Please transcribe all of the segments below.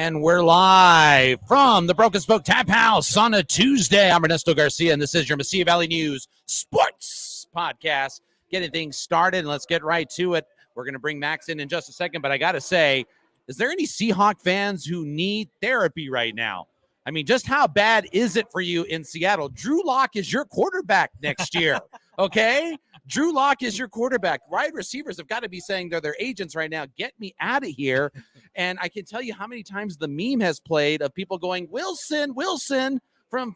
And we're live from the Broken Spoke Taphouse on a Tuesday. I'm Ernesto Garcia, and this is your Mesilla Valley News Sports Podcast. Getting things started, and let's get right to it. We're going to bring Max in just a second, but I got to say, is there any Seahawk fans who need therapy right now? I mean, just how bad is it for you in Seattle? Drew Lock is your quarterback next year, okay? Drew Lock is your quarterback. Wide receivers have got to be saying they're their agents right now, get me out of here. And I can tell you how many times the meme has played of people going, Wilson from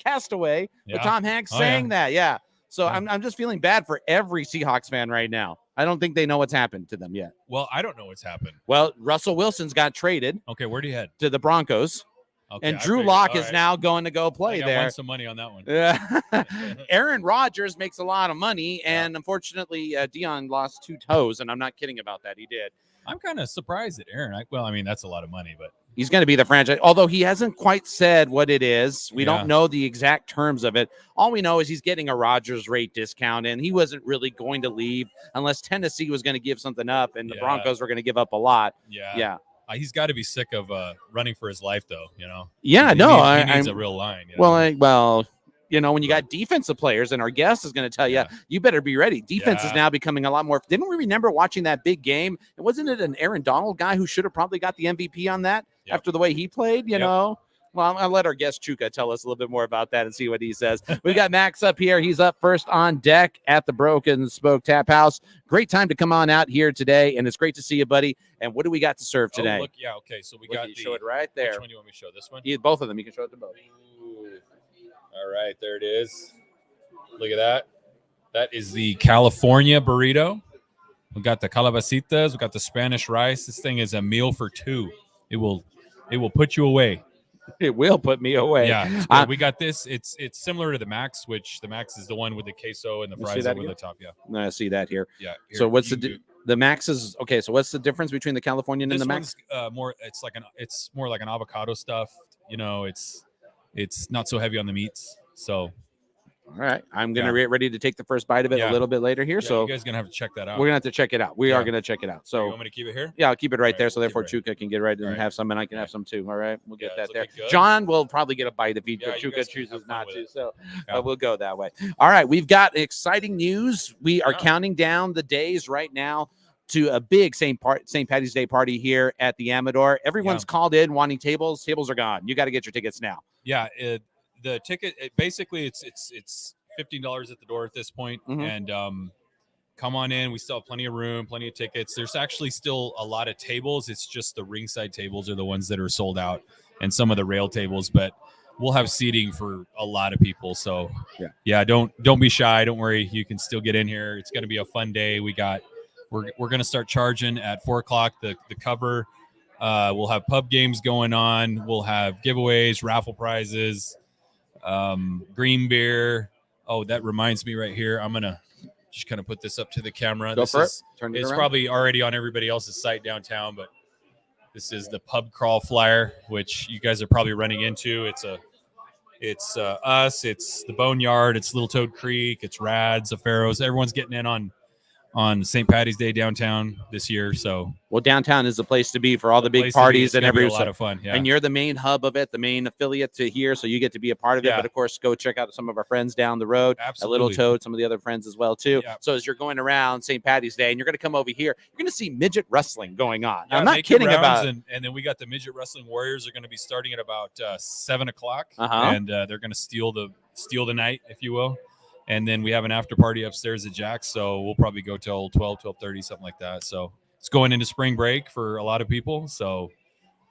Castaway, with Tom Hanks saying that. Yeah. So I'm just feeling bad for every Seahawks fan right now. I don't think they know what's happened to them yet. Well, I don't know what's happened. Well, Russell Wilson's got traded. Okay, where'd he head? To the Broncos. Okay, and Drew Lock is now going to go play there. I won some money on that one. Yeah. Aaron Rodgers makes a lot of money, and unfortunately, Dion lost 2 toes, and I'm not kidding about that. He did. I'm kind of surprised at Aaron. I mean, that's a lot of money, but he's going to be the franchise, although he hasn't quite said what it is. We don't know the exact terms of it. All we know is he's getting a Rodgers rate discount, and he wasn't really going to leave unless Tennessee was going to give something up, and the Broncos were going to give up a lot. Yeah. He's got to be sick of running for his life, though, you know? Yeah, he needs a real line. You know? Well, you know, when you got defensive players, and our guest is going to tell you, you better be ready. Defense is now becoming a lot more. Didn't we remember watching that big game? And wasn't it an Aaron Donald guy who should have probably got the MVP on that after the way he played, you know? Well, I'll let our guest Chuka tell us a little bit more about that and see what he says. We got Max up here. He's up first on deck at the Broken Spoke Taphouse. Great time to come on out here today, and it's great to see you, buddy. And what do we got to serve today? Oh, look, okay. So we got show it right there. Which one do you want me to show? This one? Both of them. You can show it to both. Ooh. All right, there it is. Look at that. That is the California burrito. We got the calabacitas. We got the Spanish rice. This thing is a meal for 2. It will put you away. It will put me away. Yeah, we got this. It's similar to the Max, which the Max is the one with the queso and the fries over the top. Yeah, I see that here. Yeah. Here, so what's the Max is okay? So what's the difference between the Californian and the Max? More. It's more like an avocado stuff. You know, it's not so heavy on the meats. So. All right, I'm going to get ready to take the first bite of it a little bit later here. So you guys are going to have to check that out. We're going to have to check it out. We are going to check it out. So you want me to keep it here? Yeah, I'll keep it right there. So therefore Chuka can get and have some, and I can have some too. All right, we'll get that there. Good. John will probably get a bite if Chuka chooses not to. So we'll go that way. All right, we've got exciting news. We are counting down the days right now to a big St. Patty's Day party here at the Amador. Everyone's called in wanting tables. Tables are gone. You got to get your tickets now. Yeah, the ticket basically it's $15 at the door at this point, and come on in. We still have plenty of room, plenty of tickets. There's actually still a lot of tables. It's just the ringside tables are the ones that are sold out, and some of the rail tables, but we'll have seating for a lot of people. So don't be shy. Don't worry. You can still get in here. It's going to be a fun day. We're going to start charging at 4:00. The cover. We'll have pub games going on. We'll have giveaways, raffle prizes, green beer. Oh, that reminds me right here. I'm going to just kind of put this up to the camera. Go for it. Turn it around. It's probably already on everybody else's site downtown, but this is the pub crawl flyer, which you guys are probably running into. It's us. It's the Boneyard. It's Little Toad Creek. It's Rads, the Pharaohs. Everyone's getting in on St. Patty's Day downtown this year. So downtown is the place to be for all the big parties and everything. A lot of fun. Yeah. And you're the main hub of it, the main affiliate to here, so you get to be a part of it. But of course, go check out some of our friends down the road. Absolutely. A Little Toad, some of the other friends as well too. Yeah. So as you're going around St. Patty's Day and you're going to come over here, you're going to see midget wrestling going on. I'm not kidding about it. And then we got the midget wrestling warriors are going to be starting at about 7:00, and they're going to steal the night, if you will. And then we have an after party upstairs at Jack's, so we'll probably go till 12:30, something like that. So it's going into spring break for a lot of people. So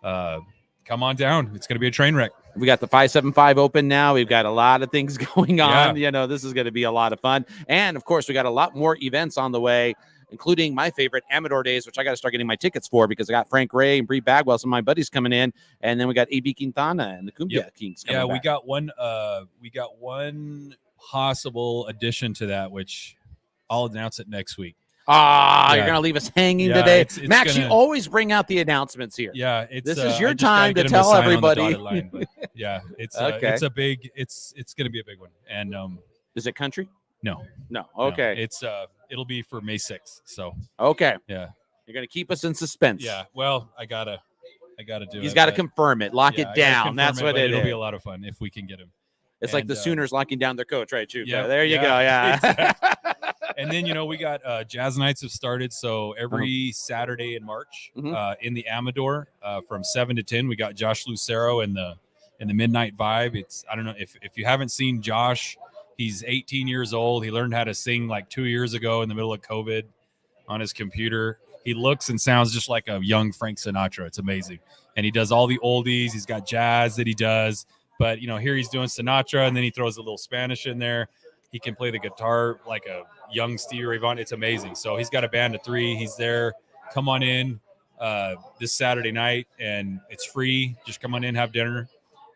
come on down. It's going to be a train wreck. We got the 575 open now. We've got a lot of things going on. You know, this is going to be a lot of fun. And, of course, we got a lot more events on the way, including my favorite Amador Days, which I got to start getting my tickets for because I got Frank Ray and Bree Bagwell, some of my buddies coming in. And then we got A.B. Quintana and the Cumbia Kings coming back. We got one possible addition to that, which I'll announce it next week. You're going to leave us hanging today. It's Max, you always bring out the announcements here. Yeah. This is your time to tell everybody. Line, it's a big, it's going to be a big one. And is it country? No. Okay. It's it'll be for May 6th. So okay. Yeah. You're going to keep us in suspense. Yeah. Well, I gotta I got to do it. He's got to confirm it, lock it down. That's what it'll be a lot of fun if we can get him. It's like the Sooners locking down their coach, right? Chuka? Yeah, there you go. Yeah. Exactly. And then, we got Jazz Nights have started. So every Saturday in March in the Amador from 7 to 10, we got Josh Lucero in the Midnight Vibe. I don't know if you haven't seen Josh, he's 18 years old. He learned how to sing like 2 years ago in the middle of COVID on his computer. He looks and sounds just like a young Frank Sinatra. It's amazing. And he does all the oldies. He's got jazz that he does. But, here he's doing Sinatra, and then he throws a little Spanish in there. He can play the guitar like a young Stevie Ray Vaughan. It's amazing. So he's got a band of 3. He's there. Come on in this Saturday night, and it's free. Just come on in, have dinner,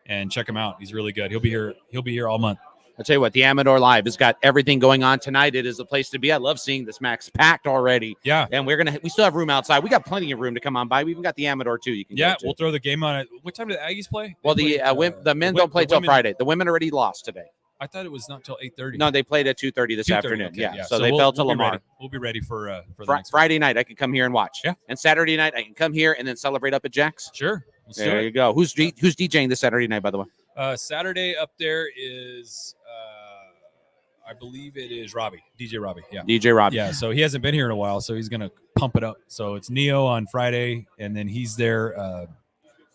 and check him out. He's really good. He'll be here all month. I'll tell you what, the Amador Live has got everything going on tonight. It is a place to be. I love seeing this, Max, packed already. Yeah. And we still have room outside. We got plenty of room to come on by. We even got the Amador too. You can go to. We'll throw the game on it. What time do the Aggies play? Well, the men don't play till Friday. The women already lost today. I thought it was not till 8:30. No, they played at 2:30 this afternoon. Okay, yeah. So they fell to Lamar. We'll be ready for the next Friday night. I can come here and watch. Yeah. And Saturday night I can come here and then celebrate up at Jack's. Sure. There you go. Who's DJing this Saturday night, by the way? Saturday up there is I believe it is DJ Robbie. Yeah. DJ Robbie. Yeah. So he hasn't been here in a while, so he's gonna pump it up. So it's Neo on Friday, and then he's there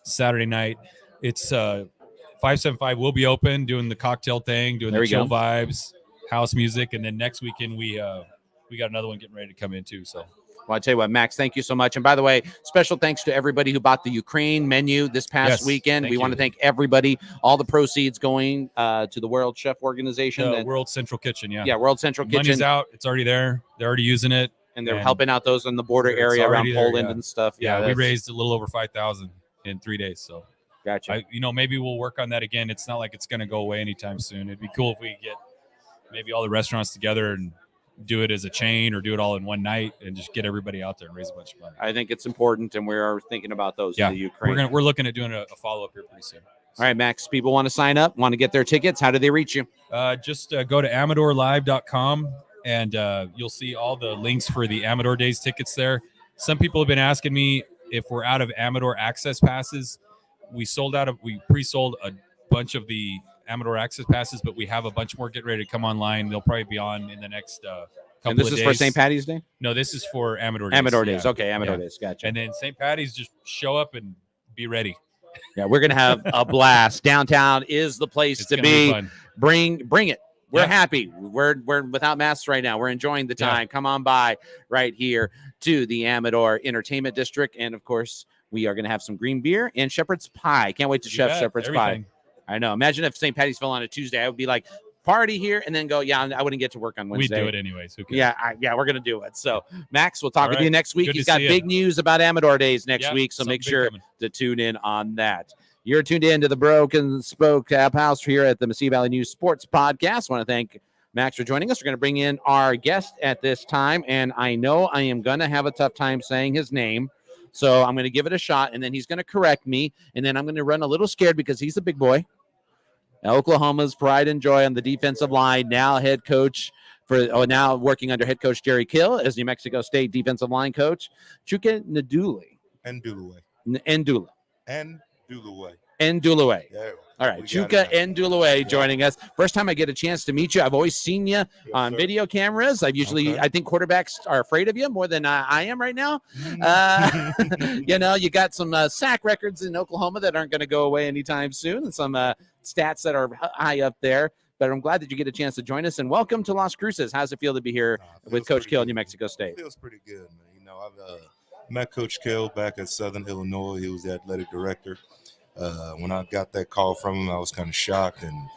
Saturday night. It's 575 will be open, doing the cocktail thing, doing the chill vibes, house music, and then next weekend we got another one getting ready to come in too. So. Well, I tell you what, Max, thank you so much. And by the way, special thanks to everybody who bought the Ukraine menu this past weekend. We want to thank everybody. All the proceeds going to the World Chef Organization. The World Central Kitchen, yeah. Yeah, World Central Kitchen. Money's out. It's already there. They're already using it. And they're helping out those in the border area around Poland and stuff. Yeah, we raised a little over 5,000 in 3 days. So, gotcha. Maybe we'll work on that again. It's not like it's going to go away anytime soon. It'd be cool if we get maybe all the restaurants together and do it as a chain or do it all in one night and just get everybody out there and raise a bunch of money. I think it's important, and we're thinking about those in the Ukraine. We're looking at doing a follow-up here pretty soon. All right, Max, people want to sign up, want to get their tickets. How do they reach you? Just go to amadorlive.com, and you'll see all the links for the Amador Days tickets there. Some people have been asking me if we're out of Amador access passes. We pre-sold a bunch of the Amador access passes, but we have a bunch more getting ready to come online. They'll probably be on in the next couple of days. And this is for St. Patty's Day? No, this is for Amador Days. Amador Days. Okay, Amador Days. Gotcha. And then St. Patty's, just show up and be ready. Yeah, we're going to have a blast. Downtown is the place to be. Bring it. We're happy. We're without masks right now. We're enjoying the time. Come on by right here to the Amador Entertainment District. And, of course, we are going to have some green beer and shepherd's pie. Can't wait to chef shepherd's pie. I know. Imagine if St. Patty's fell on a Tuesday. I would be like, party here, and then go, I wouldn't get to work on Wednesday. We'd do it anyways. Yeah, we're going to do it. So, Max, we'll talk with you next week. He's got big news about Amador Days next week, so make sure to tune in on that. You're tuned in to the Broken Spoke Taphouse here at the Mesilla Valley News Sports Podcast. I want to thank Max for joining us. We're going to bring in our guest at this time, and I know I am going to have a tough time saying his name, so I'm going to give it a shot, and then he's going to correct me, and then I'm going to run a little scared because he's a big boy. Oklahoma's pride and joy on the defensive line, now now working under head coach Jerry Kill as New Mexico State defensive line coach, Chuka Ndulue. Ndulue. Yeah. All right, Chuka Ndulue joining us. First time I get a chance to meet you. I've always seen you on video cameras. I think quarterbacks are afraid of you more than I am right now. You got some sack records in Oklahoma that aren't going to go away anytime soon, and some stats that are high up there. But I'm glad that you get a chance to join us, and welcome to Las Cruces. How's it feel to be here with Coach Kill, New Mexico State? It feels pretty good, man. I've met Coach Kill back at Southern Illinois. He was the athletic director. When I got that call from him, I was kind of shocked, and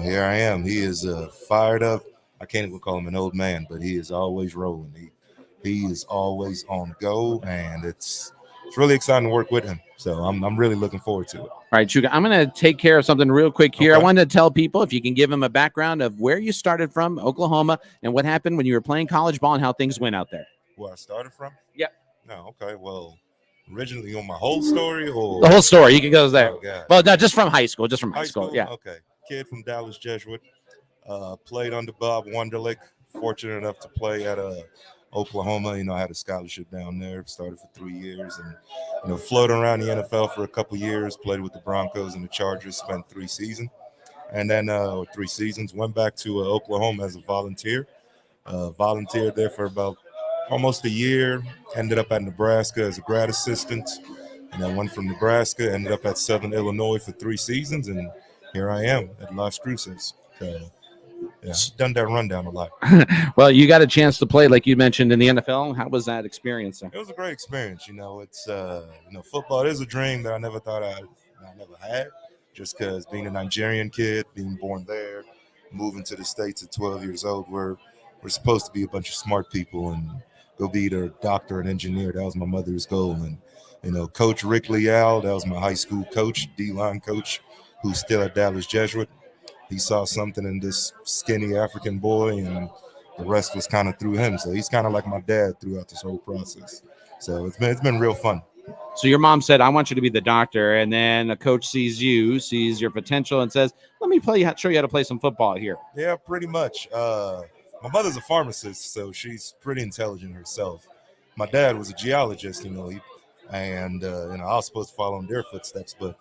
here I am. He is fired up. I can't even call him an old man, but he is always rolling. He is always on go, and it's really exciting to work with him. So I'm really looking forward to it. All right, Chuka, I'm going to take care of something real quick here. Okay. I wanted to tell people, if you can give them a background of where you started from, Oklahoma, and what happened when you were playing college ball and how things went out there. Where I started from? Yep. No, okay. Well, originally on my whole story, or the whole story, you can go there. Oh, well, no, just from high school. Yeah. Okay. Kid from Dallas Jesuit. Played under Bob Wonderlick. Fortunate enough to play at a Oklahoma. I had a scholarship down there, started for 3 years, and floated around the NFL for a couple years, played with the Broncos and the Chargers, spent 3 seasons. And then 3 seasons, went back to Oklahoma as a volunteer. Volunteered there for about almost a year, ended up at Nebraska as a grad assistant, and then went from Nebraska, ended up at Southern Illinois for 3 seasons, and here I am at Las Cruces. So, yeah, done that rundown a lot. Well, you got a chance to play, like you mentioned, in the NFL. How was that experience there? It was a great experience. It's football is a dream that I never thought I never had. Just because being a Nigerian kid, being born there, moving to the States at 12 years old, we're supposed to be a bunch of smart people and go be either a doctor or an engineer. That was my mother's goal. And Coach Rick Leal, that was my high school coach, D-line coach, who's still at Dallas Jesuit. He saw something in this skinny African boy, and the rest was kind of through him. So he's kind of like my dad throughout this whole process. So it's been real fun. So your mom said, "I want you to be the doctor," and then a coach sees your potential, and says, "Let me show you how to play some football here." Yeah, pretty much. My mother's a pharmacist, so she's pretty intelligent herself. My dad was a geologist, and I was supposed to follow in their footsteps, but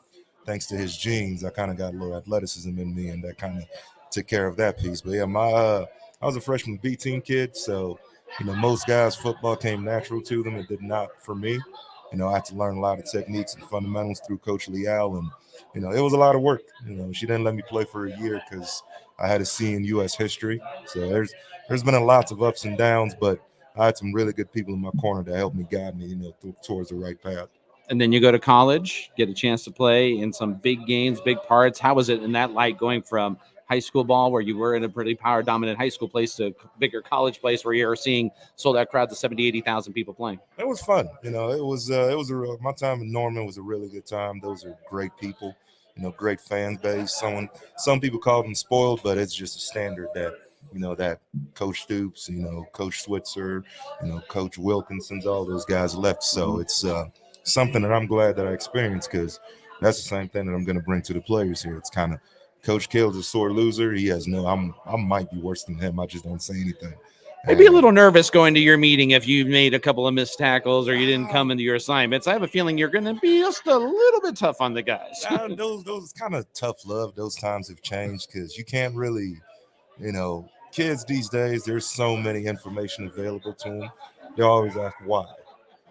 thanks to his genes, I kind of got a little athleticism in me, and that kind of took care of that piece. But yeah, I was a freshman B team kid, so most guys football came natural to them. It did not for me. I had to learn a lot of techniques and fundamentals through Coach Leal, and it was a lot of work. She didn't let me play for a year because I had a C in U.S. history. So there's been lots of ups and downs, but I had some really good people in my corner that helped me guide me, towards the right path. And then you go to college, get a chance to play in some big games, big parts. How was it in that light going from high school ball, where you were in a pretty power dominant high school place, to bigger college place where you're seeing sold out crowds of 70, 80,000 people playing? It was fun. My time in Norman was a really good time. Those are great people, great fan base. Some people call them spoiled, but it's just a standard that, that Coach Stoops, Coach Switzer, Coach Wilkinson's, all those guys left. So it's something that I'm glad that I experienced, because that's the same thing that I'm going to bring to the players here. It's kind of, Coach Kale's a sore loser. He has I might be worse than him. I just don't say anything. I'd be a little nervous going to your meeting if you made a couple of missed tackles or you didn't come into your assignments. I have a feeling you're going to be just a little bit tough on the guys. Those kind of tough love, those times have changed, because you can't really, kids these days, there's so many information available to them. They always ask why.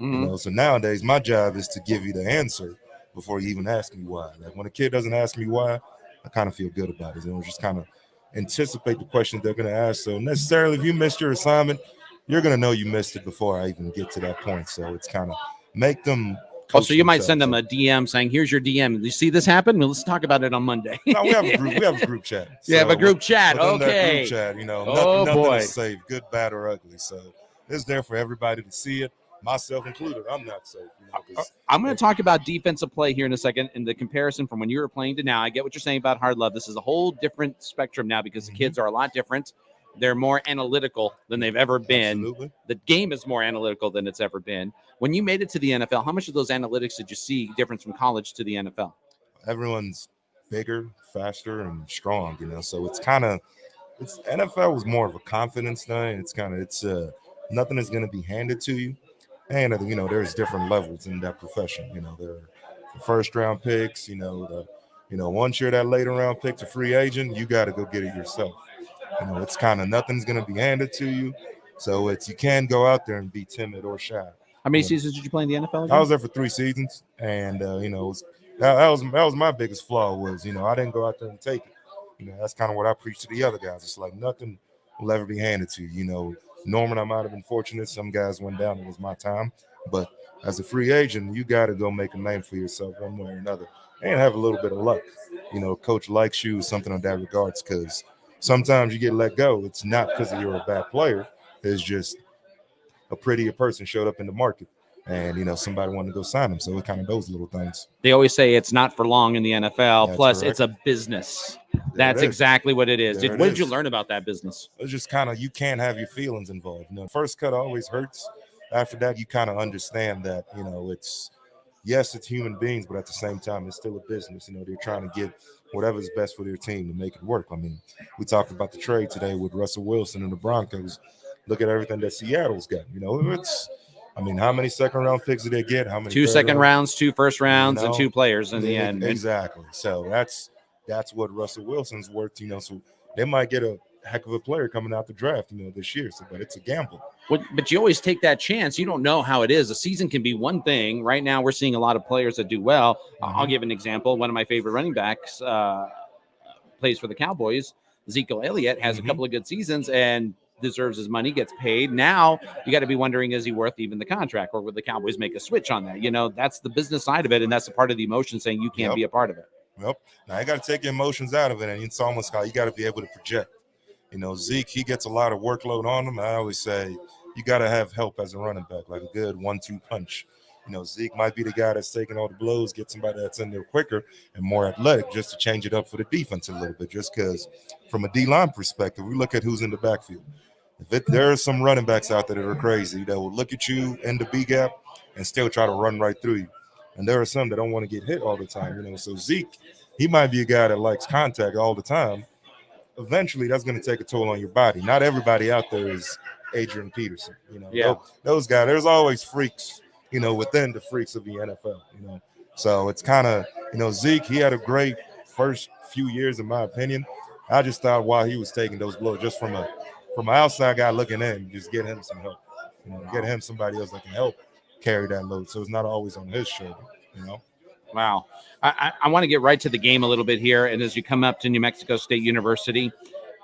Mm-hmm. So nowadays, my job is to give you the answer before you even ask me why. Like, when a kid doesn't ask me why, I kind of feel good about it. Just kind of anticipate the questions they're going to ask. So necessarily, if you missed your assignment, you're going to know you missed it before I even get to that point. So it's kind of make them. So you might send them a DM saying, "Here's your DM. You see this happen? Well, let's talk about it on Monday." No, we have a group. We have a group chat. You have a group chat. Okay. Group chat, Oh, nothing boy. is safe, good, bad, or ugly. So it's there for everybody to see it, myself included. I'm not safe. I'm going to talk about defensive play here in a second, and the comparison from when you were playing to now. I get what you're saying about hard love. This is a whole different spectrum now, because the kids are a lot different. They're more analytical than they've ever been. Absolutely. The game is more analytical than it's ever been. When you made it to the NFL, how much of those analytics did you see difference from college to the NFL? Everyone's bigger, faster, and strong, so it's NFL was more of a confidence thing. It's nothing is going to be handed to you. And, there's different levels in that profession. There are first round picks, once you're that later round pick to free agent, you got to go get it yourself. It's kind of nothing's going to be handed to you. So you can go out there and be timid or shy. How many seasons did you play in the NFL again? I was there for 3 seasons. And, that was my biggest flaw was, I didn't go out there and take it. That's kind of what I preach to the other guys. It's like nothing will ever be handed to you. Norman, I might have been fortunate. Some guys went down. It was my time. But as a free agent, you got to go make a name for yourself one way or another and have a little bit of luck. Coach likes you, something in that regards, because sometimes you get let go. It's not because you're a bad player. It's just a prettier person showed up in the market, and, somebody wanted to go sign him. So it's kind of those little things. They always say it's not for long in the NFL. That's Plus, correct. it's a business. That's exactly what it is. What did you learn about that business? It's just kind of, you can't have your feelings involved. First cut always hurts. After that, you kind of understand that, it's human beings, but at the same time, it's still a business. They're trying to get whatever's best for their team to make it work. I mean, we talked about the trade today with Russell Wilson and the Broncos. look at everything that Seattle's got. How many second round picks did they get? How many 2 second rounds, 2 first rounds, You and know? 2 players in the end. Exactly. So that's what Russell Wilson's worth. So they might get a heck of a player coming out the draft, this year. So, but it's a gamble. But you always take that chance. You don't know how it is. A season can be one thing. Right now, we're seeing a lot of players that do well. I'll give an example. One of my favorite running backs plays for the Cowboys. Ezekiel Elliott has a couple of good seasons and deserves his money, gets paid. Now you got to be wondering, is he worth even the contract, or would the Cowboys make a switch on that? That's the business side of it, and that's a part of the emotion saying you can't be a part of it. Yep. Now you got to take your emotions out of it, and it's almost how you got to be able to project. Zeke, he gets a lot of workload on him. I always say you got to have help as a running back, like a good 1-2 punch. Zeke might be the guy that's taking all the blows, get somebody that's in there quicker and more athletic just to change it up for the defense a little bit. Just because from a D-line perspective, we look at who's in the backfield. There are some running backs out there that are crazy that will look at you in the B gap and still try to run right through you. And there are some that don't want to get hit all the time. So Zeke, he might be a guy that likes contact all the time. Eventually, that's going to take a toll on your body. Not everybody out there is Adrian Peterson. Those guys, there's always freaks, within the freaks of the NFL, So it's kind of, Zeke, he had a great first few years, in my opinion. I just thought while he was taking those blows, just from an outside guy looking in, just get him some help, get him somebody else that can help carry that load. So it's not always on his shoulder, Wow. I want to get right to the game a little bit here. And as you come up to New Mexico State University,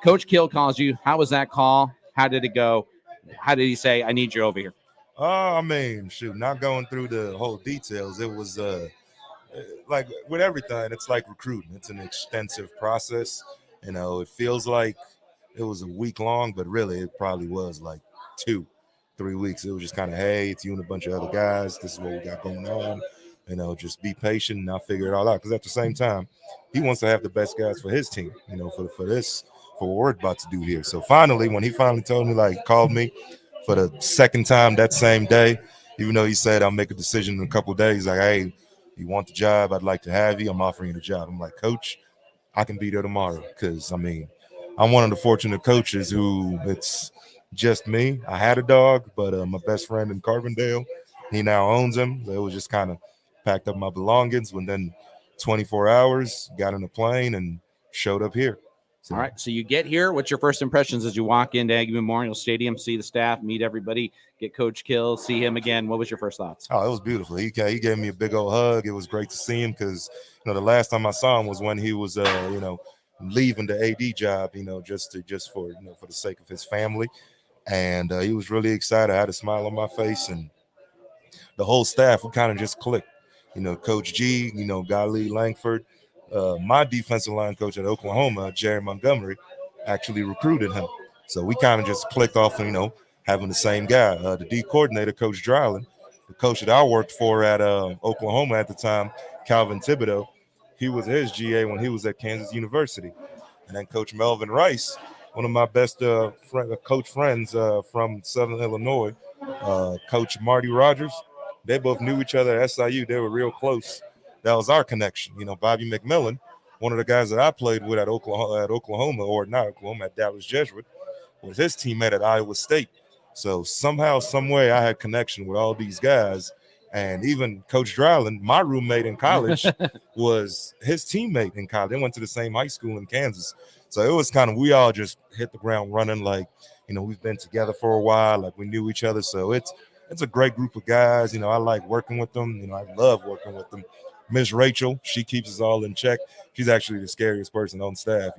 Coach Kill calls you. How was that call? How did it go? How did he say, I need you over here? Not going through the whole details. It was like with everything, it's like recruiting. It's an extensive process. It feels like it was a week long, but really it probably was like 2-3 weeks. It was just kind of, hey, it's you and a bunch of other guys. This is what we got going on. Just be patient and I'll figure it all out. Because at the same time, he wants to have the best guys for his team, for what we're about to do here. So finally, when he finally told me, called me for the second time that same day, even though he said I'll make a decision in a couple of days, like, hey, you want the job? I'd like to have you. I'm offering you the job. I'm like, Coach, I can be there tomorrow. Because, I'm one of the fortunate coaches who it's just me. I had a dog, but my best friend in Carbondale, he now owns him. So it was just kind of packed up my belongings within 24 hours, got on a plane, and showed up here. So. All right, so you get here. What's your first impressions as you walk into Aggie Memorial Stadium, see the staff, meet everybody, get Coach Kill, see him again? What was your first thoughts? Oh, it was beautiful. He gave me a big old hug. It was great to see him because, the last time I saw him was when he was, leaving the AD job, just for the sake of his family. And he was really excited. I had a smile on my face, and the whole staff, we kind of just clicked. Coach G, Golly Langford, my defensive line coach at Oklahoma, Jerry Montgomery, actually recruited him. So we kind of just clicked off, having the same guy. The D coordinator, Coach Dryland, the coach that I worked for at Oklahoma at the time, Calvin Thibodeau, he was his GA when he was at Kansas University. And then Coach Melvin Rice, one of my best coach friends from Southern Illinois, Coach Marty Rogers, they both knew each other at SIU. They were real close. That was our connection. Bobby McMillan, one of the guys that I played with at Oklahoma, or not Oklahoma, at Dallas Jesuit, was his teammate at Iowa State. So somehow, some way, I had connection with all these guys. And even Coach Dryland, my roommate in college, was his teammate in college. They went to the same high school in Kansas. So it was kind of, we all just hit the ground running like, we've been together for a while, like we knew each other. So it's a great group of guys. I like working with them. I love working with them. Miss Rachel, she keeps us all in check. She's actually the scariest person on staff,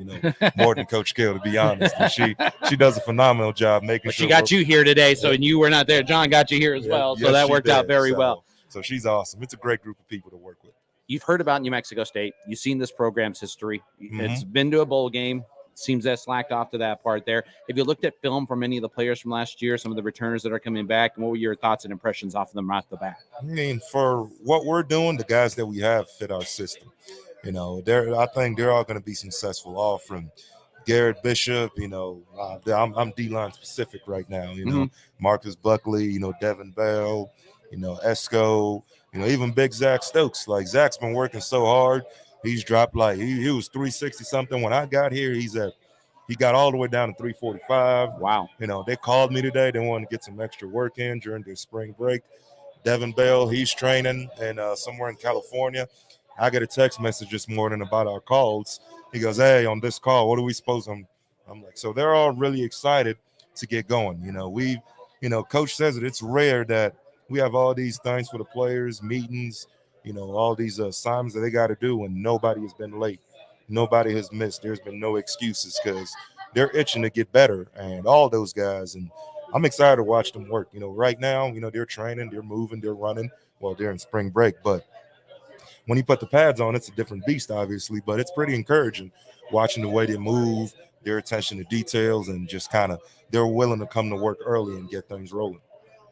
more than Coach Kill, to be honest. And she does a phenomenal job making sure. She got you here today, so and you were not there. John got you here as well, so that worked out very well. So she's awesome. It's a great group of people to work with. You've heard about New Mexico State. You've seen this program's history. It's been to a bowl game. Seems that slacked off to that part there. Have you looked at film from any of the players from last year, some of the returners that are coming back? And what were your thoughts and impressions off of them right off the bat? For what we're doing, the guys that we have fit our system. I think they're all going to be successful, all from Garrett Bishop, I'm D-line specific right now, Marcus Buckley, Devin Bell, Esco, even big Zach Stokes. Like, Zach's been working so hard. He's dropped he was 360 something when I got here. He's at He got all the way down to 345. Wow. You know, they called me today. They wanted to get some extra work in during their spring break. Devin Bell, he's training and somewhere in California. I get a text message this morning about our calls. He goes, hey, on this call, what are we supposed to? I'm like, so they're all really excited to get going. You know, Coach says it's rare that we have all these things for the players, meetings, you know, all these assignments that they got to do, and nobody has been late. Nobody has missed. There's been no excuses because they're itching to get better, and all those guys. And I'm excited to watch them work. You know, right now, you know, they're training, they're moving, they're running. Well, they're in spring break, but when you put the pads on, it's a different beast, obviously. But it's pretty encouraging watching the way they move, their attention to details, and just kind of they're willing to come to work early and get things rolling.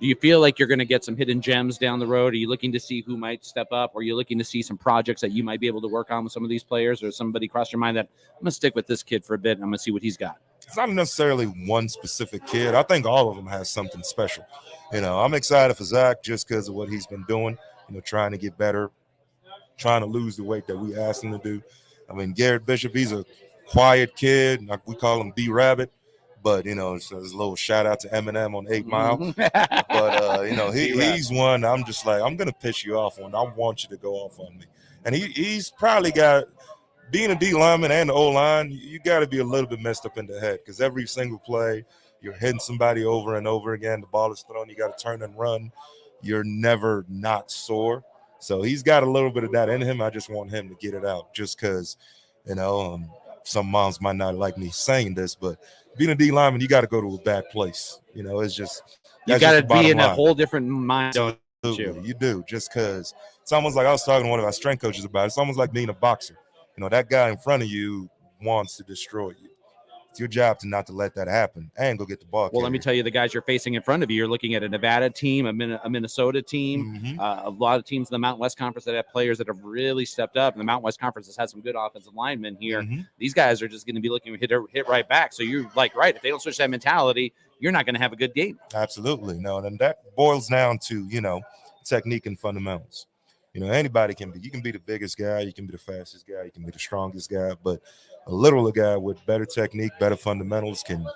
Do you feel like you're going to get some hidden gems down the road? Are you looking to see who might step up? Or are you looking to see some projects that you might be able to work on with some of these players? Or somebody cross your mind that I'm going to stick with this kid for a bit and I'm going to see what he's got? It's not necessarily one specific kid. I think all of them has something special. You know, I'm excited for Zach just because of what he's been doing, you know, trying to get better, trying to lose the weight that we asked him to do. I mean, Garrett Bishop, he's a quiet kid. Like we call him B-Rabbit. But, you know, so there's a little shout out to Eminem on 8 Mile. But, you know, he's one I'm just like, I'm going to piss you off on. I want you to go off on me. And he's probably got, being a D lineman and the O-line, you got to be a little bit messed up in the head because every single play, you're hitting somebody over and over again. The ball is thrown. You got to turn and run. You're never not sore. So he's got a little bit of that in him. I just want him to get it out just because, you know, some moms might not like me saying this, but being a D lineman, you got to go to a bad place. You know, it's just you got to be in a whole different mind. You do, just because it's almost like I was talking to one of our strength coaches about it. It's almost like being a boxer. You know, that guy in front of you wants to destroy you. It's your job to not to let that happen and go get the ball. Well, let me tell you, the guys you're facing in front of you, you're looking at a Nevada team, a Minnesota team, a lot of teams in the Mountain West Conference that have players that have really stepped up. And the Mountain West Conference has had some good offensive linemen here. These guys are just going to be looking to hit right back. So you're like, right, if they don't switch that mentality, you're not going to have a good game. Absolutely. No, and that boils down to, you know, technique and fundamentals. You know, anybody can be. You can be the biggest guy. You can be the fastest guy. You can be the strongest guy. But a littler guy with better technique, better fundamentals can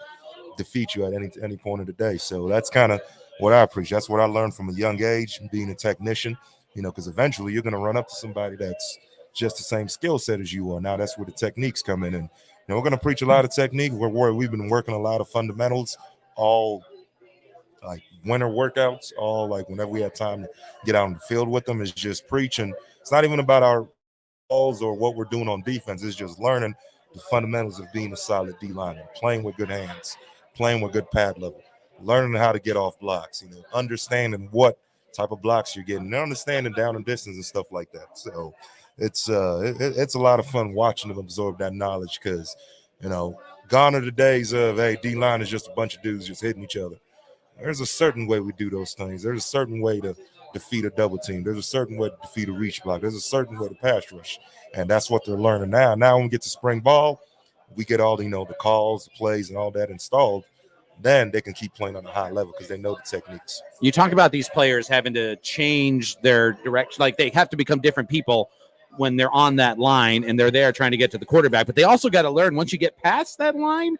defeat you at any point of the day. So that's kind of what I appreciate. That's what I learned from a young age, being a technician, you know, because eventually you're going to run up to somebody that's just the same skill set as you are. Now that's where the techniques come in. And, you know, we're going to preach a lot of technique. We've been working a lot of fundamentals, all like winter workouts, all like whenever we have time to get out in the field with them, is just preaching. It's not even about our balls or what we're doing on defense. It's just learning the fundamentals of being a solid D lineman, playing with good hands, playing with good pad level, learning how to get off blocks, you know, understanding what type of blocks you're getting, and understanding down and distance and stuff like that. So it's a lot of fun watching them absorb that knowledge because, you know, gone are the days of, hey, D line is just a bunch of dudes just hitting each other. There's a certain way we do those things. There's a certain way to defeat a double team. There's a certain way to defeat a reach block. There's a certain way to pass rush. And that's what they're learning now. Now when we get to spring ball, we get all, you know, the calls, the plays, and all that installed. Then they can keep playing on a high level because they know the techniques. You talk about these players having to change their direction. Like they have to become different people when they're on that line and they're there trying to get to the quarterback. But they also got to learn once you get past that line,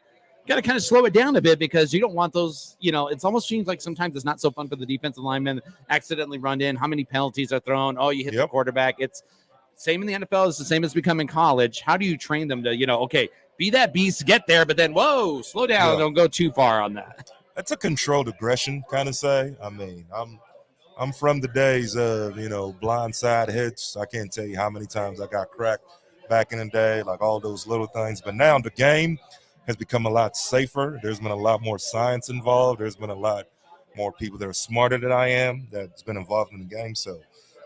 got to kind of slow it down a bit because you don't want those, you know, it almost seems like sometimes it's not so fun for the defensive linemen accidentally run in. How many penalties are thrown? Oh, you hit the quarterback. It's same in the NFL. It's the same as becoming college. How do you train them to, you know, okay, be that beast, get there, but then, whoa, slow down. Don't go too far on that. That's a controlled aggression kind of say. I mean, I'm from the days of, you know, blindside hits. I can't tell you how many times I got cracked back in the day, like all those little things. But now the game has become a lot safer. There's been a lot more science involved. There's been a lot more people that are smarter than I am that's been involved in the game. So,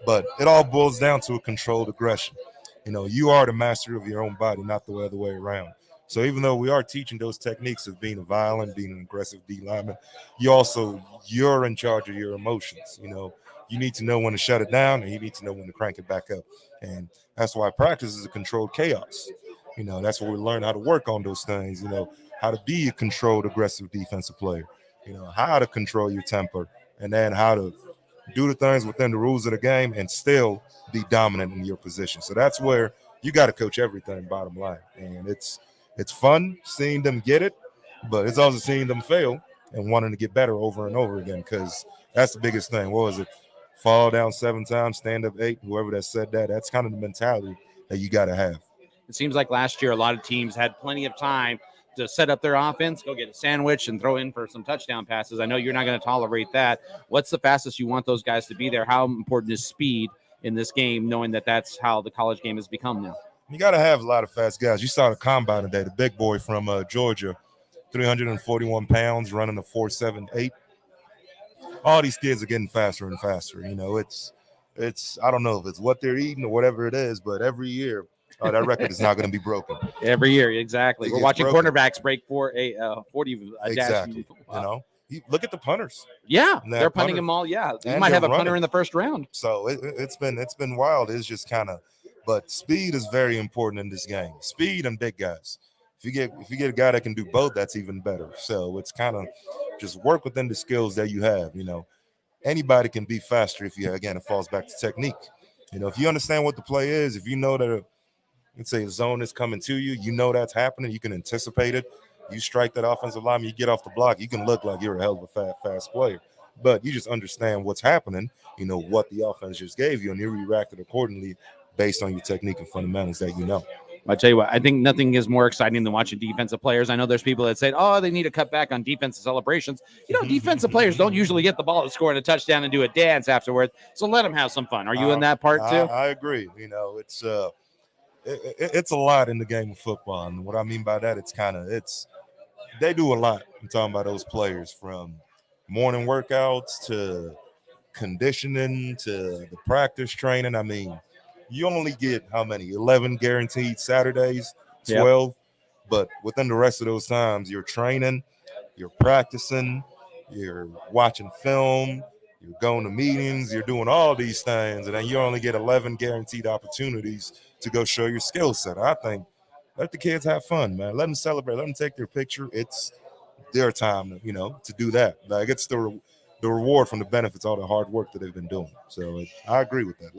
but it all boils down to a controlled aggression. You know, you are the master of your own body, not the other way around. So even though we are teaching those techniques of being a violent, being an aggressive D lineman, you're in charge of your emotions. You know, you need to know when to shut it down and you need to know when to crank it back up. And that's why practice is a controlled chaos. You know, that's where we learn how to work on those things, you know, how to be a controlled, aggressive defensive player, you know, how to control your temper, and then how to do the things within the rules of the game and still be dominant in your position. So that's where you got to coach everything, bottom line. And it's it's fun seeing them get it, but it's also seeing them fail and wanting to get better over and over again, because that's the biggest thing. What was it? Fall down 7 times, stand up 8. Whoever that said that, that's kind of the mentality that you got to have. It seems like last year a lot of teams had plenty of time to set up their offense, go get a sandwich, and throw in for some touchdown passes. I know you're not going to tolerate that. What's the fastest you want those guys to be there? How important is speed in this game, knowing that that's how the college game has become now? You got to have a lot of fast guys. You saw the combine today, the big boy from Georgia, 341 pounds, running a 4.78. All these kids are getting faster and faster. You know, it's I don't know if it's what they're eating or whatever it is, but every year that record is not going to be broken. Every year, exactly. We're watching cornerbacks break for a 40 exactly. Wow. You know, look at the punters. Yeah, they're punting them all. Yeah, you might have a punter in the first round. So it's been wild. It's just kind of, but speed is very important in this game. Speed and big guys. If you get a guy that can do both, that's even better. So it's kind of just work within the skills that you have. You know, anybody can be faster if it falls back to technique. You know, if you understand what the play is, if you know that let's say a zone is coming to you, you know that's happening, you can anticipate it. You strike that offensive lineman, you get off the block, you can look like you're a hell of a fast player. But you just understand what's happening, you know, what the offense just gave you, and you reacted accordingly based on your technique and fundamentals that you know. I tell you what, I think nothing is more exciting than watching defensive players. I know there's people that say, oh, they need to cut back on defensive celebrations. You know, defensive players don't usually get the ball to score a touchdown and do a dance afterwards. So let them have some fun. Are you in that part too? I agree. You know, it's a lot in the game of football. And what I mean by that, they do a lot. I'm talking about those players, from morning workouts to conditioning to the practice training. I mean, you only get how many? 11 guaranteed Saturdays, 12. Yep. But within the rest of those times, you're training, you're practicing, you're watching film, you're going to meetings, you're doing all these things, and then you only get 11 guaranteed opportunities to go show your skill set. I think let the kids have fun, man. Let them celebrate. Let them take their picture. It's their time, to do that. Like, it's the reward from the benefits, all the hard work that they've been doing. So I agree with that.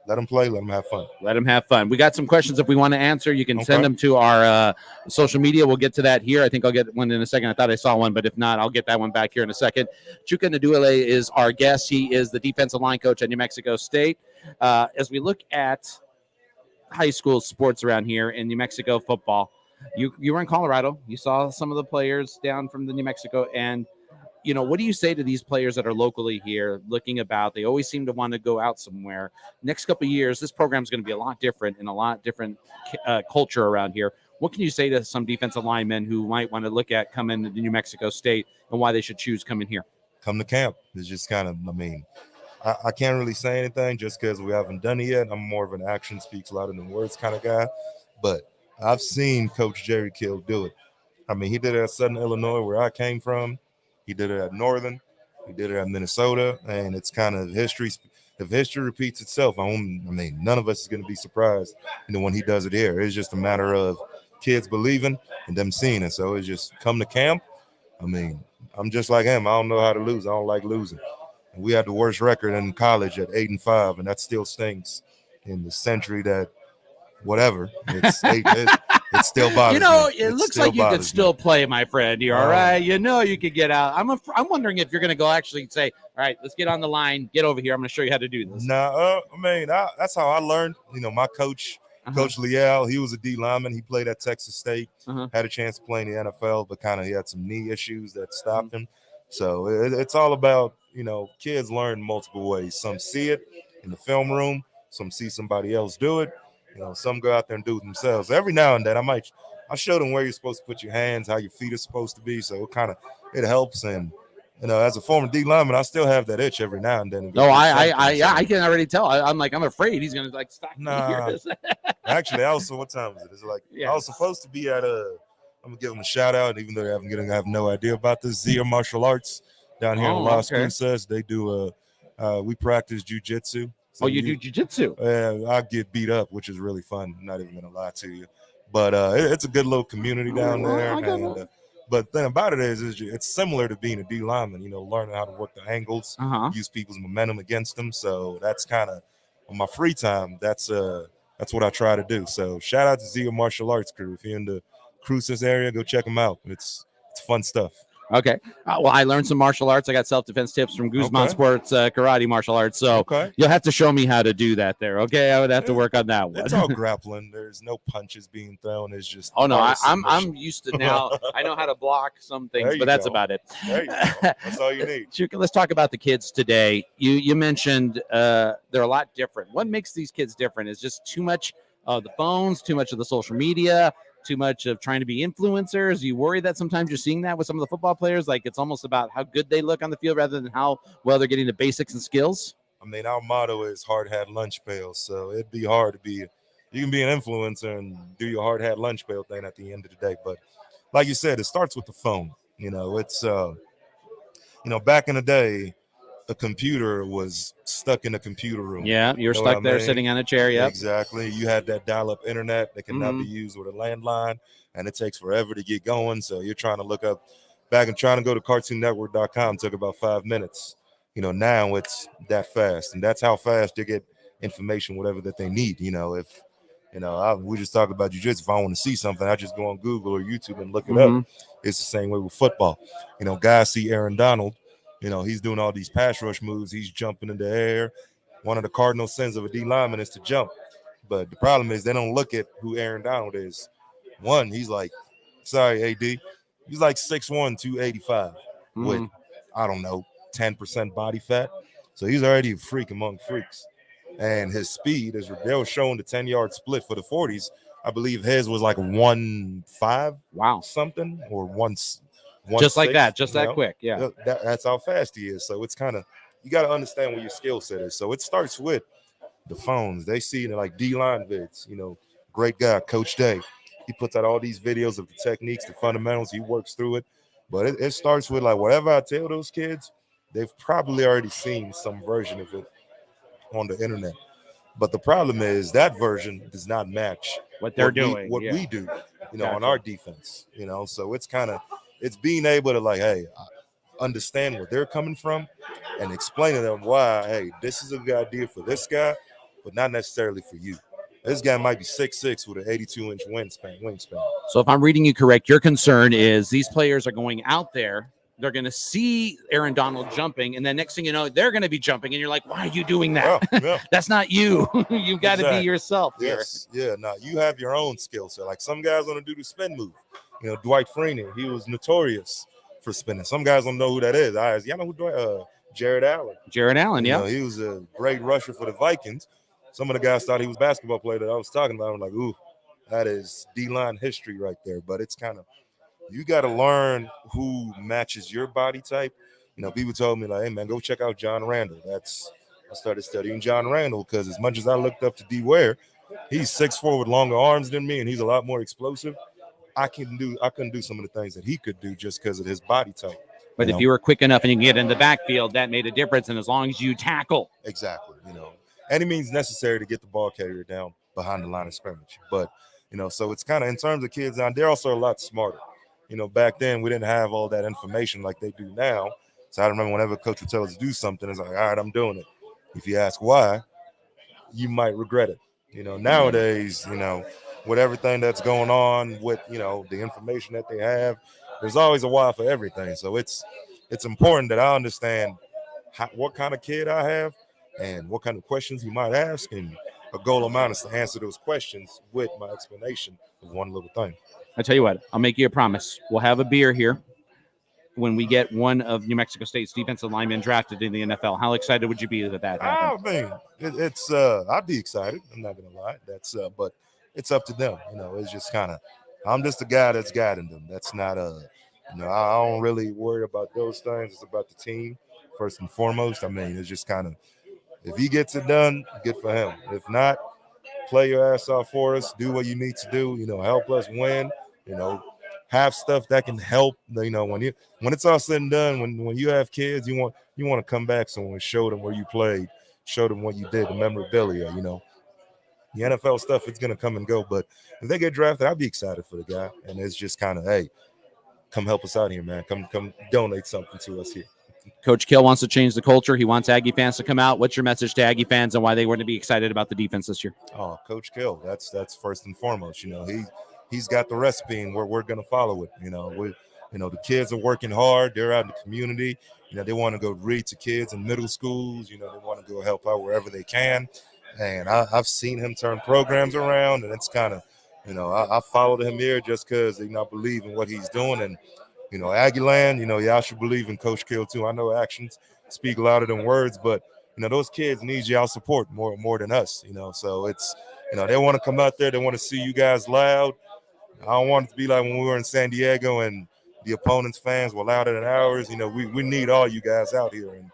Let them play. Let them have fun. Let them have fun. We got some questions if we want to answer. You can send them to our social media. We'll get to that here. I think I'll get one in a second. I thought I saw one, but if not, I'll get that one back here in a second. Chuka Naduele is our guest. He is the defensive line coach at New Mexico State. As we look at high school sports around here in New Mexico football, you were in Colorado. You saw some of the players down from the New Mexico, and what do you say to these players that are locally here looking about? They always seem to want to go out somewhere. Next couple of years, this program is going to be a lot different and a lot different culture around here. What can you say to some defensive linemen who might want to look at coming to New Mexico State and why they should choose coming here? Come to camp. It's just kind of, I can't really say anything just because we haven't done it yet. I'm more of an action speaks louder than words kind of guy. But I've seen Coach Jerry Kill do it. He did it at Southern Illinois, where I came from. He did it at Northern. He did it at Minnesota. And it's kind of history. If history repeats itself, none of us is going to be surprised, when he does it here. It's just a matter of kids believing and them seeing it. So it's just come to camp. I'm just like him. I don't know how to lose. I don't like losing. And we had the worst record in college at 8-5, and that still stinks in the century that whatever. It still bothers me. It looks like you could still play, my friend. You're all right. You could get out. I'm wondering if you're going to go actually say, all right, let's get on the line. Get over here. I'm going to show you how to do this. That's how I learned. My coach, Coach Leal, he was a D lineman. He played at Texas State, had a chance to play in the NFL, but kind of he had some knee issues that stopped him. So it's all about, kids learn multiple ways. Some see it in the film room. Some see somebody else do it. Some go out there and do it themselves. Every now and then I show them where you're supposed to put your hands, how your feet are supposed to be. So it helps. And, as a former D lineman, I still have that itch every now and then. I can already tell. I'm afraid he's going to stop me here. Actually, what time is it? It's I was supposed to be at I'm going to give them a shout out, even though I have no idea about this. Zia Martial Arts down here in Las Cruces. They do we practice jiu-jitsu. So you do jiu-jitsu? Yeah, I get beat up, which is really fun. I'm not even going to lie to you. But it's a good little community down there. But the thing about it is it's similar to being a D lineman, learning how to work the angles, use people's momentum against them. So that's kind of, on my free time, that's what I try to do. So shout out to Zia Martial Arts crew. If you're into cruise this area, go check them out. It's fun stuff. Okay. Well, I learned some martial arts. I got self-defense tips from Guzman Sports Karate Martial Arts. So you'll have to show me how to do that there. Okay. I would have to work on that one. It's all grappling. There's no punches being thrown. It's just. Oh, no. I'm used to now. I know how to block some things, but that's about it. There you go. That's all you need. Let's talk about the kids today. You mentioned they're a lot different. What makes these kids different is just too much of the phones, too much of the social media, too much of trying to be influencers. You worry that sometimes you're seeing that with some of the football players, like it's almost about how good they look on the field rather than how well they're getting the basics and skills? I mean, our motto is hard hat lunch pail, so it'd be hard to be. You can be an influencer and do your hard hat lunch pail thing at the end of the day, but like you said, it starts with the phone. It's back in the day, a computer was stuck in a computer room. Yeah, you're stuck there sitting on a chair. Yeah, exactly. You had that dial-up internet that cannot be used with a landline, and it takes forever to get going. So you're trying to look up back and trying to go to cartoonnetwork.com took about 5 minutes. Now it's that fast, and that's how fast they get information, whatever that they need. We just talked about jiu-jitsu. If I want to see something, I just go on Google or YouTube and look it up. It's the same way with football. Guys see Aaron Donald. He's doing all these pass rush moves. He's jumping in the air. One of the cardinal sins of a D lineman is to jump. But the problem is they don't look at who Aaron Donald is. One, he's like, sorry, AD, he's like 6'1", 285 with, 10% body fat. So he's already a freak among freaks. And his speed, as they were showing the 10-yard split for the 40s, I believe his was like 1.5 something or 1. Just like that, that quick. Yeah. That's how fast he is. So it's kind of, you got to understand what your skill set is. So it starts with the phones. They see like D-line vids, great guy, Coach Day. He puts out all these videos of the techniques, the fundamentals. He works through it. But it starts with like whatever I tell those kids, they've probably already seen some version of it on the internet. But the problem is that version does not match what they're doing, what we do, on our defense, So it's kind of, it's being able to like, hey, understand where they're coming from and explain to them why, hey, this is a good idea for this guy, but not necessarily for you. This guy might be 6'6" with an 82-inch wingspan. So if I'm reading you correct, your concern is these players are going out there, they're going to see Aaron Donald jumping, and then next thing you know, they're going to be jumping, and you're like, why are you doing that? Yeah. That's not you. You've got to be yourself here. Yes. Yeah, now you have your own skill set. Like some guys want to do the spin move. Dwight Freeney, he was notorious for spinning. Some guys don't know who that is. Y'all know who Jared Allen. Jared Allen, yeah. He was a great rusher for the Vikings. Some of the guys thought he was a basketball player that I was talking about. I'm like, ooh, that is D-line history right there. But it's kind of, you got to learn who matches your body type. People told me like, hey, man, go check out John Randall. I started studying John Randall because as much as I looked up to D. Ware, he's 6'4" with longer arms than me, and he's a lot more explosive. I couldn't do some of the things that he could do just because of his body type. But if you were quick enough and you can get in the backfield, that made a difference. And as long as you tackle. Exactly. Any means necessary to get the ball carrier down behind the line of scrimmage. But, so it's kind of in terms of kids now, they're also a lot smarter. Back then we didn't have all that information like they do now. So I remember whenever coach would tell us to do something, it's like, all right, I'm doing it. If you ask why, you might regret it. Nowadays, with everything that's going on with, the information that they have, there's always a why for everything. So it's important that I understand what kind of kid I have and what kind of questions he might ask. And a goal of mine is to answer those questions with my explanation of one little thing. I tell you what, I'll make you a promise. We'll have a beer here when we get one of New Mexico State's defensive linemen drafted in the NFL. How excited would you be that happened? Oh, man, I'd be excited. I'm not going to lie. But it's up to them. It's just kind of, I'm just a guy that's guiding them. That's not I don't really worry about those things. It's about the team first and foremost. I mean, it's just kind of, if he gets it done, good for him. If not, play your ass off for us. Do what you need to do. Help us win. Have stuff that can help. When it's all said and done, when you have kids, you want to come back somewhere and show them where you played, show them what you did, the memorabilia. The NFL stuff, it's gonna come and go. But if they get drafted, I'd be excited for the guy. And it's just kind of, hey, come help us out here, man. Come donate something to us here. Coach Kill wants to change the culture. He wants Aggie fans to come out. What's your message to Aggie fans and why they were to be excited about the defense this year? Oh, Coach Kill, that's first and foremost. he's got the recipe, and we're gonna follow it. The kids are working hard. They're out in the community. They want to go read to kids in middle schools. They want to go help out wherever they can. And I've seen him turn programs around, and it's kind of, I followed him here just because I believe in what he's doing. And Aggieland, y'all should believe in Coach Kill too. I know actions speak louder than words, but those kids need y'all support more than us. So it's they want to come out there, they want to see you guys loud. I don't want it to be like when we were in San Diego and the opponent's fans were louder than ours. We need all you guys out here, and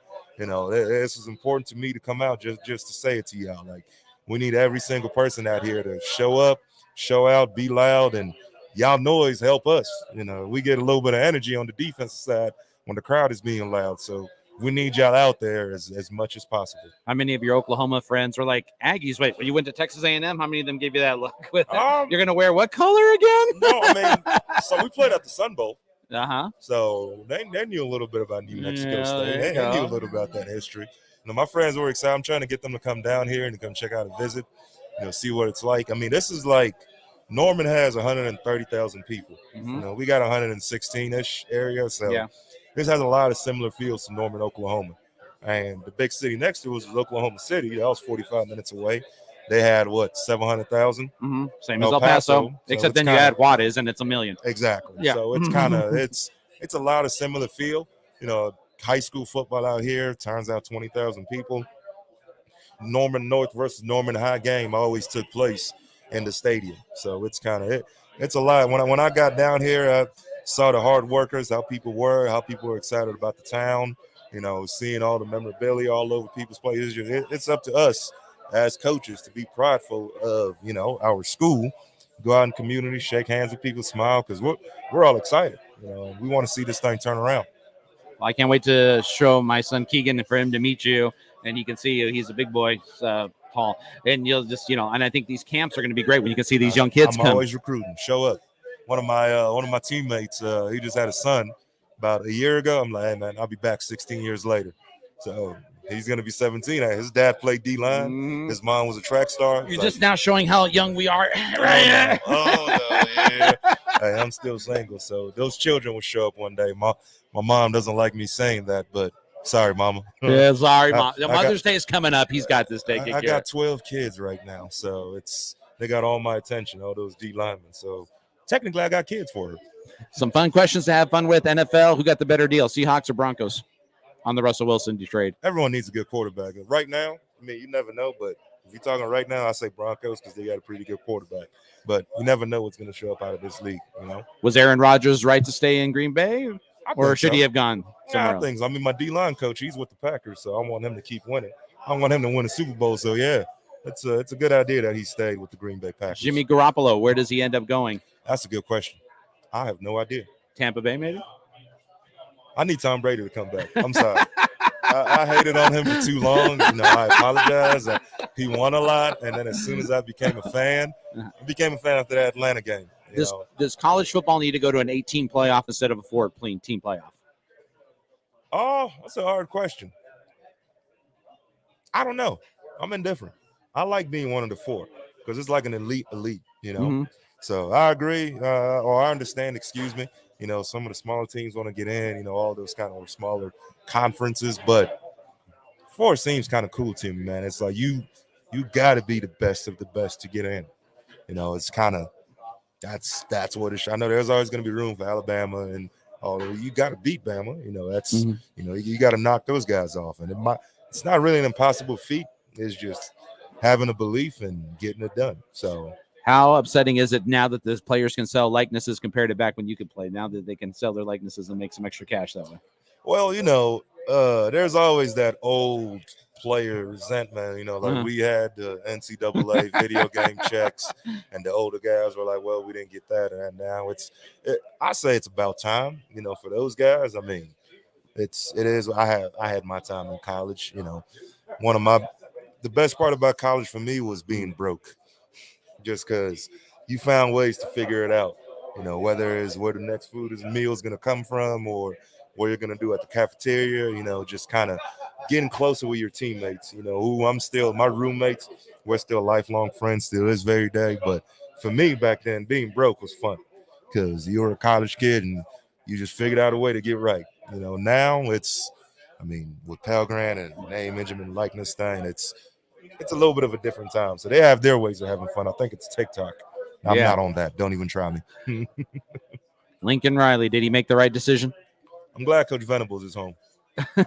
this is important to me to come out just to say it to y'all. Like, we need every single person out here to show up, show out, be loud, and y'all noise help us. We get a little bit of energy on the defensive side when the crowd is being loud. So we need y'all out there as much as possible. How many of your Oklahoma friends were like Aggies? Wait, when you went to Texas A&M, how many of them gave you that look? You're going to wear what color again? No, so we played at the Sun Bowl. Uh-huh. So they knew a little bit about New Mexico State. They knew a little about that history. My friends were excited. I'm trying to get them to come down here and to come check out a visit, see what it's like. This is like Norman has 130,000 people. Mm-hmm. We got 116-ish area. So yeah. This has a lot of similar feels to Norman, Oklahoma. And the big city next to us was Oklahoma City. That was 45 minutes away. They had, 700,000? Mm-hmm. Same as El Paso. Except then you add Juarez, and it's 1 million. Exactly. Yeah. So it's kind of it's a lot of similar feel. High school football out here turns out 20,000 people. Norman North versus Norman High game always took place in the stadium. So it's kind of it's a lot. When I got down here, I saw the hard workers, how people were excited about the town. Seeing all the memorabilia all over people's places. It's up to us as coaches to be prideful of our school. Go out in the community, shake hands with people, smile, because we're all excited. We want to see this thing turn around. Well, I can't wait to show my son Keegan and for him to meet you, and he can see you. He's a big boy, tall, and you'll just and I think these camps are going to be great when you can see these young kids I'm always recruiting. Show up. One of my teammates, he just had a son about a year ago. I'm like, hey man, I'll be back 16 years later. So he's going to be 17. His dad played D-line. Mm-hmm. His mom was a track star. You're just now showing how young we are. Right? Oh, no, yeah. Hey, I'm still single, so those children will show up one day. My mom doesn't like me saying that, but sorry, mama. Yeah, sorry, Mom. Mother's Day is coming up. He's got this day. I got 12 kids right now, so they got all my attention, all those D linemen. So technically, I got kids for her. Some fun questions to have fun with. NFL, who got the better deal, Seahawks or Broncos on the Russell Wilson trade? Everyone needs a good quarterback. Right now, you never know, but if you're talking right now, I say Broncos because they got a pretty good quarterback. But you never know what's going to show up out of this league, Was Aaron Rodgers right to stay in Green Bay, or should he have gone somewhere else? I think my D-line coach, he's with the Packers, so I want him to keep winning. I want him to win a Super Bowl, so yeah. It's a good idea that he stayed with the Green Bay Packers. Jimmy Garoppolo, where does he end up going? That's a good question. I have no idea. Tampa Bay, maybe? I need Tom Brady to come back. I'm sorry. I hated on him for too long. I apologize. He won a lot, and then as soon as I became a fan, after that Atlanta game. Does college football need to go to an 18 playoff instead of a 4-team playoff? Oh, that's a hard question. I don't know. I'm indifferent. I like being one of the 4 because it's like an elite, Mm-hmm. So I agree, or I understand, excuse me. Some of the smaller teams want to get in, all those kind of smaller conferences, but 4 seems kind of cool to me, man. It's like you got to be the best of the best to get in. It's kind of that's what it. I know there's always going to be room for Alabama and all. You got to beat Bama. That's mm-hmm. You got to knock those guys off, and it's not really an impossible feat. It's just having a belief and getting it done. So. How upsetting is it now that the players can sell likenesses compared to back when you could play? Now that they can sell their likenesses and make some extra cash that way. Well, there's always that old player resentment. Like we had the NCAA video game checks, and the older guys were like, "Well, we didn't get that," and now I say it's about time. For those guys, it is. I had my time in college. The best part about college for me was being broke. Just because you found ways to figure it out, whether it's where the next meal is going to come from or what you're going to do at the cafeteria, just kind of getting closer with your teammates, who my roommates, we're still lifelong friends still this very day. But for me back then, being broke was fun because you were a college kid and you just figured out a way to get right. Now it's, with Pell Grant and name, image, and likeness thing, it's a little bit of a different time. So they have their ways of having fun. I think it's TikTok. I'm not on that. Don't even try me. Lincoln Riley, did he make the right decision? I'm glad Coach Venables is home.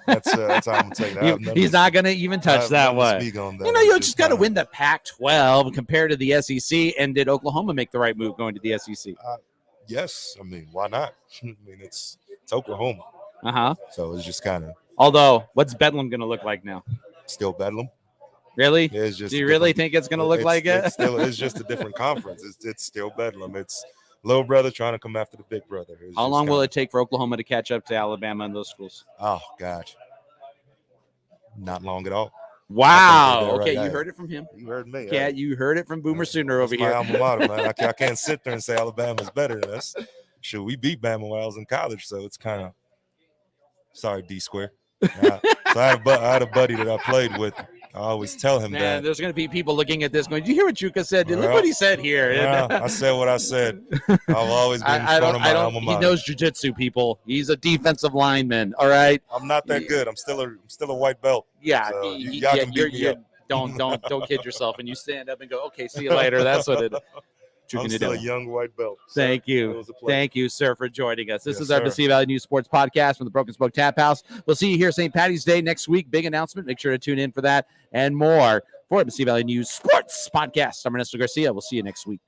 That's how I'm gonna take that. He's not going to even touch that one. You just got to win the Pac-12 compared to the SEC. And did Oklahoma make the right move going to the SEC? Yes. Why not? It's Oklahoma. So it's just kind of. Although, what's Bedlam going to look like now? Still Bedlam. Really? Yeah, it's just Do you really think it's going to look like it? It's just a different conference. It's still Bedlam. It's little brother trying to come after the big brother. How long will it take for Oklahoma to catch up to Alabama and those schools? Oh, gosh. Not long at all. Wow. Okay, you heard it from him. You heard me. Yeah, you heard it from Boomer Sooner over here. My alma mater, man. I can't sit there and say Alabama's better than us. Sure, we beat Bama while I was in college, so it's kind of sorry, D-Square. So I had a buddy that I played with. I always tell him that. There's going to be people looking at this going, "Did you hear what Juka said? Look what he said here." Yeah, I said what I said. I've always been in front of my alma mater. He knows jiu-jitsu, people. He's a defensive lineman. All right. I'm not that good. I'm still a white belt. Yeah. So y'all can beat me up. Don't kid yourself. And you stand up and go, "Okay, see you later." That's what it. I'm still a young white belt. So thank you. Thank you, sir, for joining us. This is our Mississippi Valley News Sports Podcast from the Broken Spoke Tap House. We'll see you here St. Patty's Day next week. Big announcement. Make sure to tune in for that and more for the Mississippi Valley News Sports Podcast. I'm Ernesto Garcia. We'll see you next week.